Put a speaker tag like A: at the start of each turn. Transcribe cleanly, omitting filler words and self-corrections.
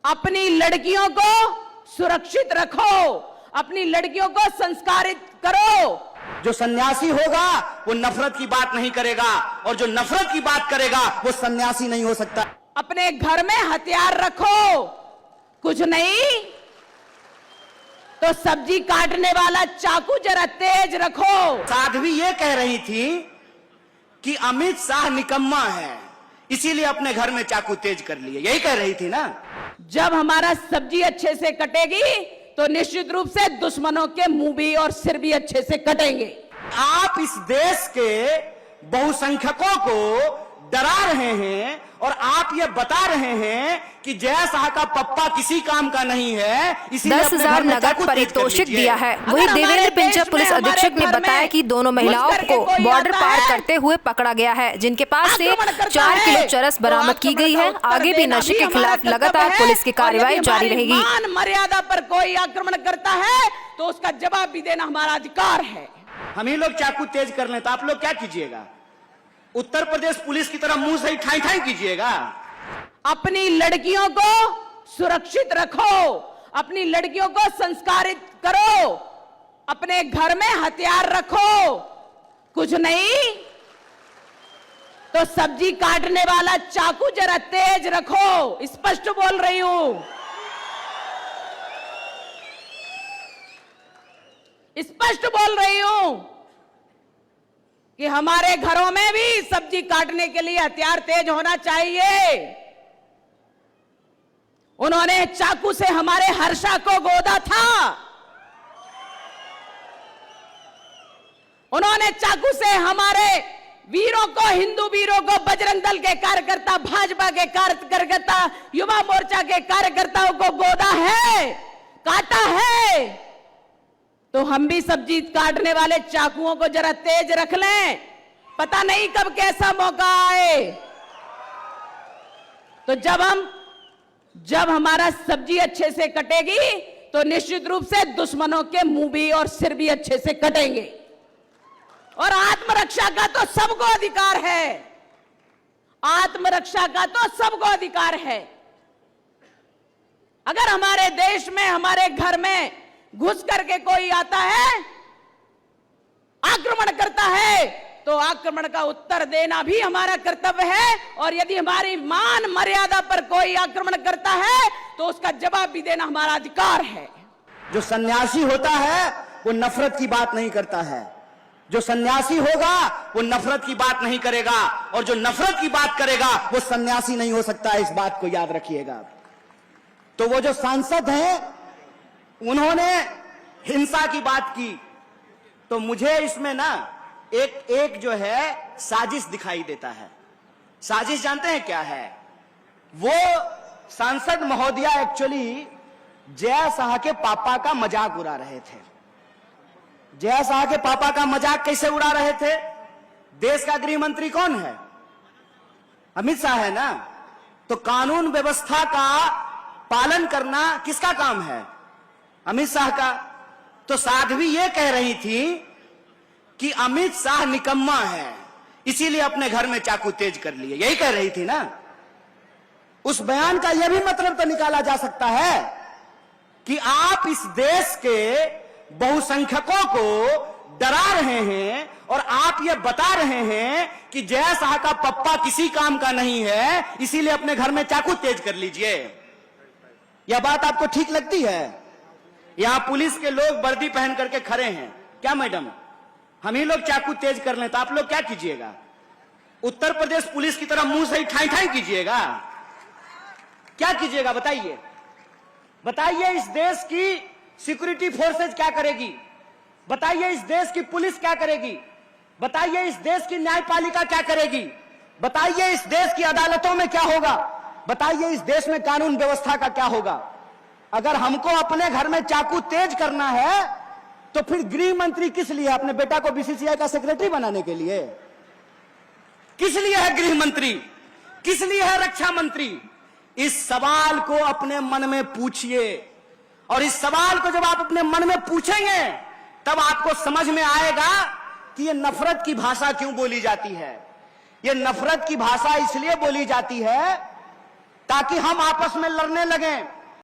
A: अपनी लड़कियों को सुरक्षित रखो, अपनी लड़कियों को संस्कारित करो।
B: जो सन्यासी होगा वो नफरत की बात नहीं करेगा, और जो नफरत की बात करेगा वो सन्यासी नहीं हो सकता।
A: अपने घर में हथियार रखो, कुछ नहीं तो सब्जी काटने वाला चाकू जरा तेज रखो।
B: साध्वी ये कह रही थी कि अमित शाह निकम्मा है, इसीलिए अपने घर में चाकू तेज कर लिए, यही कह रही थी ना।
A: जब हमारा सब्जी अच्छे से कटेगी तो निश्चित रूप से दुश्मनों के मुंह भी और सिर भी अच्छे से कटेंगे।
B: आप इस देश के बहुसंख्यकों को डरा रहे हैं और आप ये बता रहे हैं कि जय शाह का पप्पा किसी काम का नहीं है, इसीलिए
C: 10,000 नगद पारितोषिक दिया है। वहीं देवेंद्र पिंचा पुलिस अधीक्षक ने बताया कि दोनों महिलाओं को बॉर्डर पार करते हुए पकड़ा गया है, जिनके पास से 4 किलो चरस बरामद की गई है। आगे भी नशे के खिलाफ लगातार पुलिस की कार्रवाई जारी रहेगी।
A: मान मर्यादा पर कोई आक्रमण करता है तो उसका जवाब भी देना हमारा अधिकार है।
B: हम ही लोग चाकू तेज कर लें तो आप लोग क्या कीजिएगा? उत्तर प्रदेश पुलिस की तरह मुंह से ही ठाई ठाई कीजिएगा?
A: अपनी लड़कियों को सुरक्षित रखो, अपनी लड़कियों को संस्कारित करो, अपने घर में हथियार रखो, कुछ नहीं तो सब्जी काटने वाला चाकू जरा तेज रखो। स्पष्ट बोल रही हूं, स्पष्ट बोल रही हूं कि हमारे घरों में भी सब्जी काटने के लिए हथियार तेज होना चाहिए। उन्होंने चाकू से हमारे हर्षा को गोदा था, उन्होंने चाकू से हमारे वीरों को, हिंदू वीरों को, बजरंग दल के कार्यकर्ता, भाजपा के कार्यकर्ता, युवा मोर्चा के कार्यकर्ताओं को गोदा है, काटा है। तो हम भी सब्जी काटने वाले चाकुओं को जरा तेज रख लें, पता नहीं कब कैसा मौका आए। तो जब हमारा सब्जी अच्छे से कटेगी तो निश्चित रूप से दुश्मनों के मुंह भी और सिर भी अच्छे से कटेंगे। और आत्मरक्षा का तो सबको अधिकार है, आत्मरक्षा का तो सबको अधिकार है। अगर हमारे देश में, हमारे घर में घुस करके कोई आता है, आक्रमण करता है, तो आक्रमण का उत्तर देना भी हमारा कर्तव्य है। और यदि हमारी मान मर्यादा पर कोई आक्रमण करता है तो उसका जवाब भी देना हमारा अधिकार है।
B: जो सन्यासी होता है वो नफरत की बात नहीं करता है, जो सन्यासी होगा वो नफरत की बात नहीं करेगा, और जो नफरत की बात करेगा वो सन्यासी नहीं हो सकता। इस बात को याद रखिएगा। तो वो जो सांसद हैं उन्होंने हिंसा की बात की, तो मुझे इसमें ना एक जो है साजिश दिखाई देता है। साजिश जानते हैं क्या है? वो सांसद महोदया एक्चुअली जय शाह के पापा का मजाक उड़ा रहे थे। जय शाह के पापा का मजाक कैसे उड़ा रहे थे? देश का गृह मंत्री कौन है? अमित शाह है ना। तो कानून व्यवस्था का पालन करना किसका काम है? अमित शाह का। तो साध्वी ये कह रही थी कि अमित शाह निकम्मा है, इसीलिए अपने घर में चाकू तेज कर लिए, यही कह रही थी ना। उस बयान का यह भी मतलब तो निकाला जा सकता है कि आप इस देश के बहुसंख्यकों को डरा रहे हैं और आप ये बता रहे हैं कि जय शाह का पप्पा किसी काम का नहीं है, इसीलिए अपने घर में चाकू तेज कर लीजिए। यह बात आपको ठीक लगती है? यहां पुलिस के लोग वर्दी पहन करके खड़े हैं, क्या मैडम हम ही लोग चाकू तेज कर लें तो आप लोग क्या कीजिएगा? उत्तर प्रदेश पुलिस की तरह मुंह से ही ठाई ठाई कीजिएगा? क्या कीजिएगा बताइए? बताइए इस देश की सिक्योरिटी फोर्सेज क्या करेगी? बताइए इस देश की पुलिस क्या करेगी? बताइए इस देश की न्यायपालिका क्या करेगी? बताइए इस देश की अदालतों में क्या होगा? बताइए इस देश में कानून व्यवस्था का क्या होगा? अगर हमको अपने घर में चाकू तेज करना है तो फिर गृह मंत्री किस लिए? अपने बेटा को बीसीसीआई का सेक्रेटरी बनाने के लिए? किस लिए है गृह मंत्री? किस लिए है रक्षा मंत्री? इस सवाल को अपने मन में पूछिए, और इस सवाल को जब आप अपने मन में पूछेंगे तब आपको समझ में आएगा कि ये नफरत की भाषा क्यों बोली जाती है। ये नफरत की भाषा इसलिए बोली जाती है ताकि हम आपस में लड़ने लगें,